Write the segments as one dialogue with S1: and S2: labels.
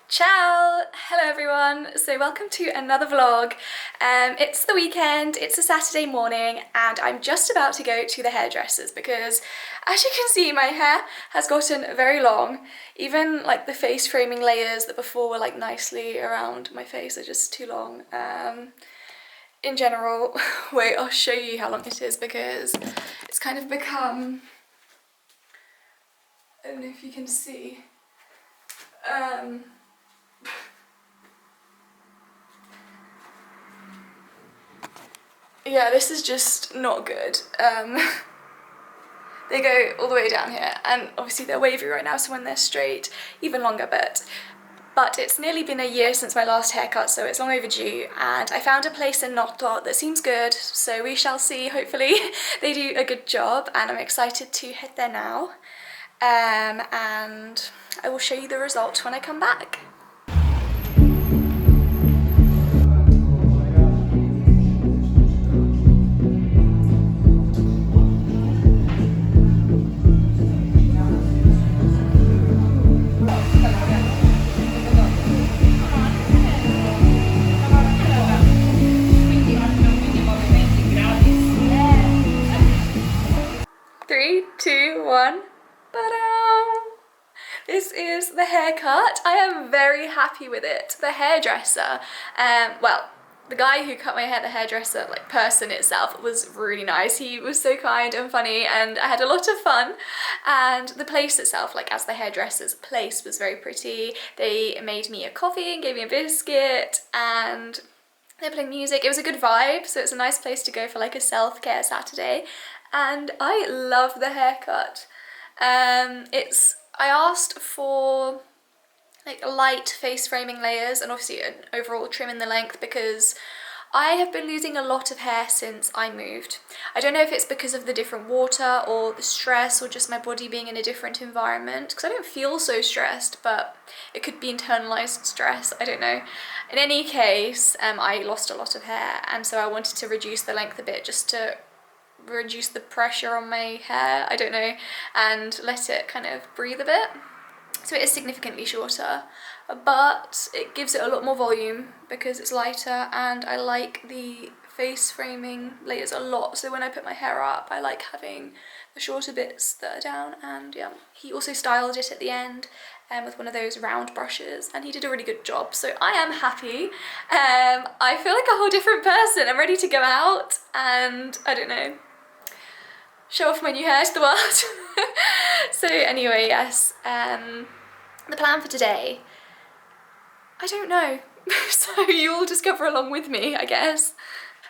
S1: Ciao! Hello everyone! So welcome to another vlog. It's the weekend, it's a Saturday morning, and I'm just about to go to the hairdressers because, as you can see, my hair has gotten very long. Even like the face framing layers that before were like nicely around my face are just too long. In general, wait, I'll show you how long it is because it's kind of become, I don't know if you can see. Yeah, this is just not good. They go all the way down here, and obviously they're wavy right now, so when they're straight, even longer, but it's nearly been a year since my last haircut, so it's long overdue, and I found a place in Noto that seems good, so we shall see. Hopefully they do a good job, and I'm excited to head there now, and I will show you the result when I come back. Three, two, one. Ta-da! This is the haircut. I am very happy with it. The hairdresser, well, the guy who cut my hair, the hairdresser, like person itself, was really nice. He was so kind and funny, and I had a lot of fun. And the place itself, like as the hairdresser's place, was very pretty. They made me a coffee and gave me a biscuit, and they're playing music. It was a good vibe, so it's a nice place to go for like a self-care Saturday. And I love the haircut. I asked for like light face framing layers and obviously an overall trim in the length because I have been losing a lot of hair since I moved. I don't know if it's because of the different water or the stress or just my body being in a different environment, because I don't feel so stressed, but it could be internalized stress, I don't know. In any case, I lost a lot of hair, and so I wanted to reduce the length a bit just to reduce the pressure on my hair, I don't know, and let it kind of breathe a bit. So it is significantly shorter, but it gives it a lot more volume because it's lighter, and I like the face framing layers a lot, so when I put my hair up I like having the shorter bits that are down. And yeah, he also styled it at the end with one of those round brushes, and he did a really good job, so I am happy. I feel like a whole different person. I'm ready to go out and, I don't know, show off my new hair to the world. So anyway, yes, the plan for today, I don't know. So you'll discover along with me, I guess.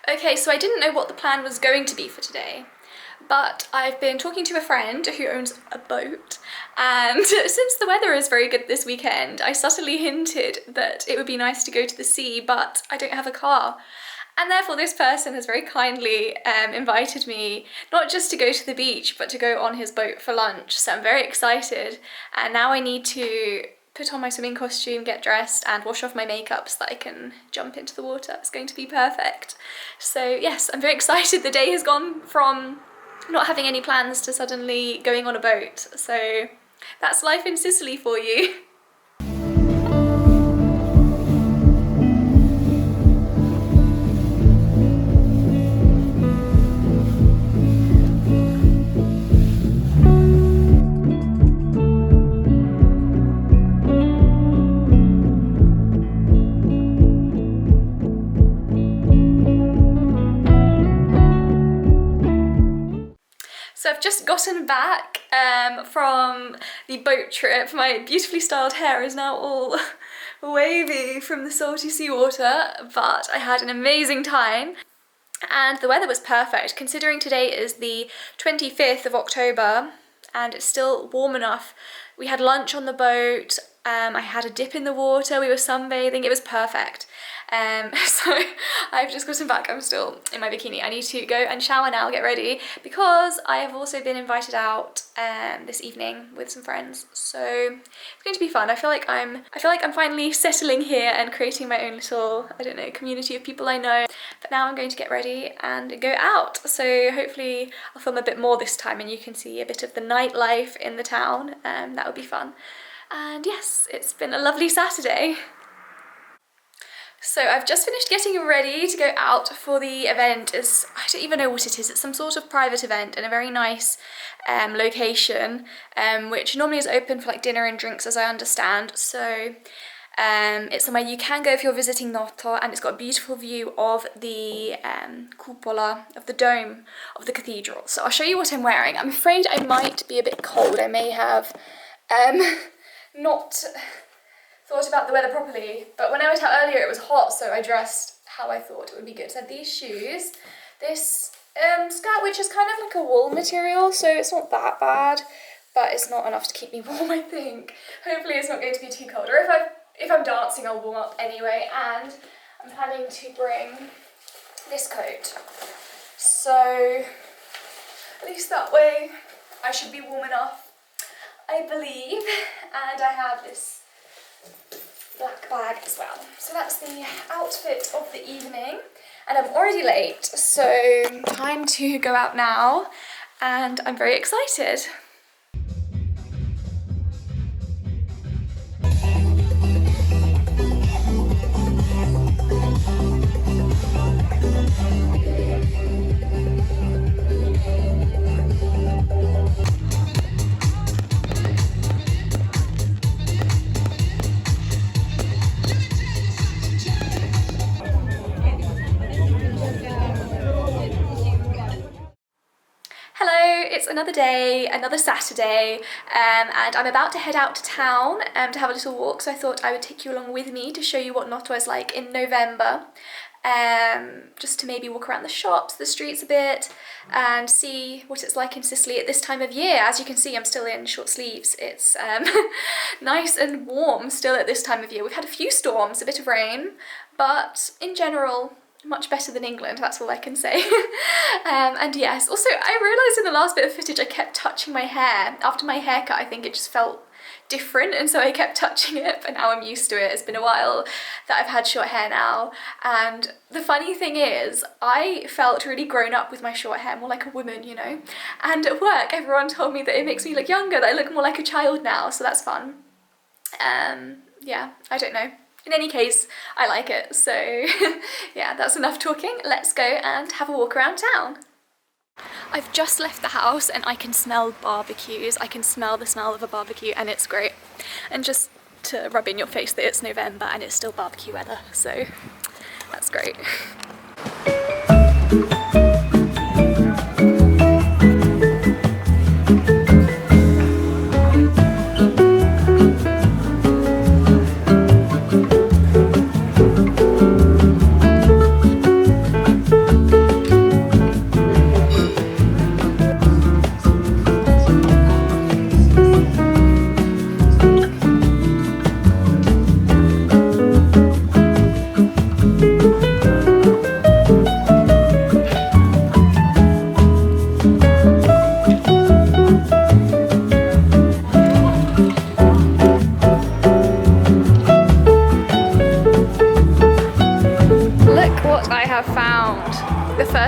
S1: Okay, so I didn't know what the plan was going to be for today, but I've been talking to a friend who owns a boat, and since the weather is very good this weekend, I subtly hinted that it would be nice to go to the sea, but I don't have a car. And therefore this person has very kindly invited me not just to go to the beach, but to go on his boat for lunch. So I'm very excited. And now I need to put on my swimming costume, get dressed, and wash off my makeup so that I can jump into the water. It's going to be perfect. So yes, I'm very excited. The day has gone from not having any plans to suddenly going on a boat. So that's life in Sicily for you. So I've just gotten back from the boat trip. My beautifully styled hair is now all wavy from the salty seawater, but I had an amazing time. And the weather was perfect, considering today is the 25th of October and it's still warm enough. We had lunch on the boat, I had a dip in the water, we were sunbathing, it was perfect. So I've just gotten back, I'm still in my bikini. I need to go and shower now, get ready, because I have also been invited out this evening with some friends. So it's going to be fun. I feel like I'm finally settling here and creating my own little, I don't know, community of people I know. But now I'm going to get ready and go out. So hopefully I'll film a bit more this time and you can see a bit of the nightlife in the town. That would be fun. And yes, it's been a lovely Saturday. So I've just finished getting ready to go out for the event. I don't even know what it is. It's some sort of private event in a very nice location, which normally is open for like dinner and drinks, as I understand. So it's somewhere you can go if you're visiting Noto, and it's got a beautiful view of the cupola, of the dome of the cathedral. So I'll show you what I'm wearing. I'm afraid I might be a bit cold. I may have not thought about the weather properly, but when I went out earlier it was hot, so I dressed how I thought it would be good. So I had these shoes, this skirt, which is kind of like a wool material, so it's not that bad, but it's not enough to keep me warm, I think. Hopefully it's not going to be too cold, or if I'm dancing I'll warm up anyway. And I'm planning to bring this coat, so at least that way I should be warm enough, I believe. And I have this black bag as well. So that's the outfit of the evening, and I'm already late, so time to go out now, and I'm very excited. Hello, it's another day, another Saturday, and I'm about to head out to town to have a little walk, so I thought I would take you along with me to show you what Noto is like in November, just to maybe walk around the shops, the streets a bit, and see what it's like in Sicily at this time of year. As you can see, I'm still in short sleeves. It's nice and warm still at this time of year. We've had a few storms, a bit of rain, but in general, much better than England, that's all I can say. And yes, also I realised in the last bit of footage I kept touching my hair. After my haircut, I think it just felt different, and so I kept touching it, but now I'm used to it. It's been a while that I've had short hair now, and the funny thing is I felt really grown up with my short hair, more like a woman, you know, and at work everyone told me that it makes me look younger, that I look more like a child now, so that's fun. Yeah, I don't know. In any case, I like it, so yeah, that's enough talking. Let's go and have a walk around town. I've just left the house and I can smell barbecues. I can smell the smell of a barbecue, and it's great. And just to rub in your face that it's November and it's still barbecue weather, so that's great.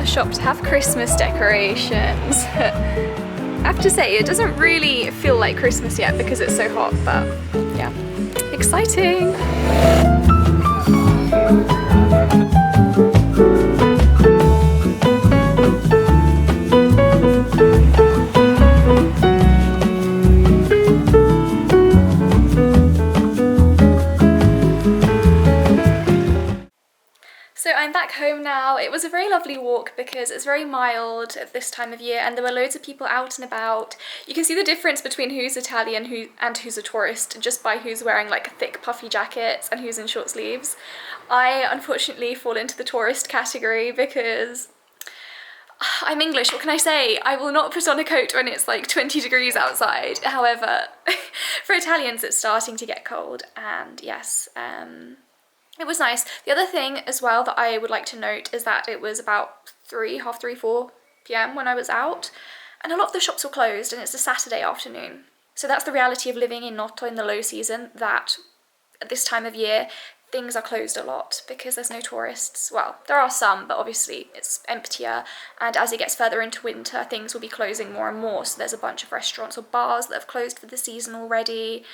S1: Shop to have Christmas decorations. I have to say, it doesn't really feel like Christmas yet because it's so hot, but yeah, exciting. So I'm back home now. It was a very lovely walk because it's very mild at this time of year, and there were loads of people out and about. You can see the difference between who's Italian and who's a tourist just by who's wearing like thick puffy jackets and who's in short sleeves. I unfortunately fall into the tourist category because I'm English, what can I say? I will not put on a coat when it's like 20 degrees outside. However, for Italians it's starting to get cold, and yes, it was nice. The other thing as well that I would like to note is that it was about 4 p.m. when I was out, and a lot of the shops were closed, and it's a Saturday afternoon. So that's the reality of living in Noto in the low season, that at this time of year things are closed a lot because there's no tourists. Well, there are some, but obviously it's emptier, and as it gets further into winter things will be closing more and more, so there's a bunch of restaurants or bars that have closed for the season already.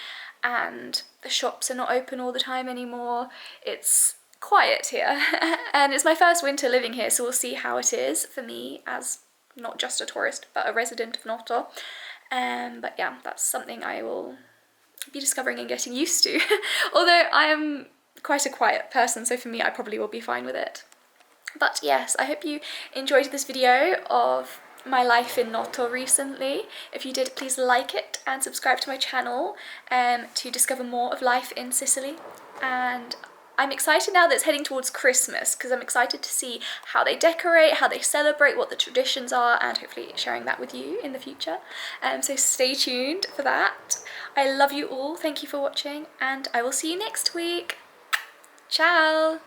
S1: and the shops are not open all the time anymore. It's quiet here and it's my first winter living here, so we'll see how it is for me as not just a tourist but a resident of Noto. But yeah, that's something I will be discovering and getting used to. Although I am quite a quiet person, so for me I probably will be fine with it. But yes, I hope you enjoyed this video of my life in Noto recently. If you did, please like it and subscribe to my channel to discover more of life in Sicily. And I'm excited now that it's heading towards Christmas, because I'm excited to see how they decorate, how they celebrate, what the traditions are, and hopefully sharing that with you in the future. So stay tuned for that. I love you all, thank you for watching, and I will see you next week. Ciao!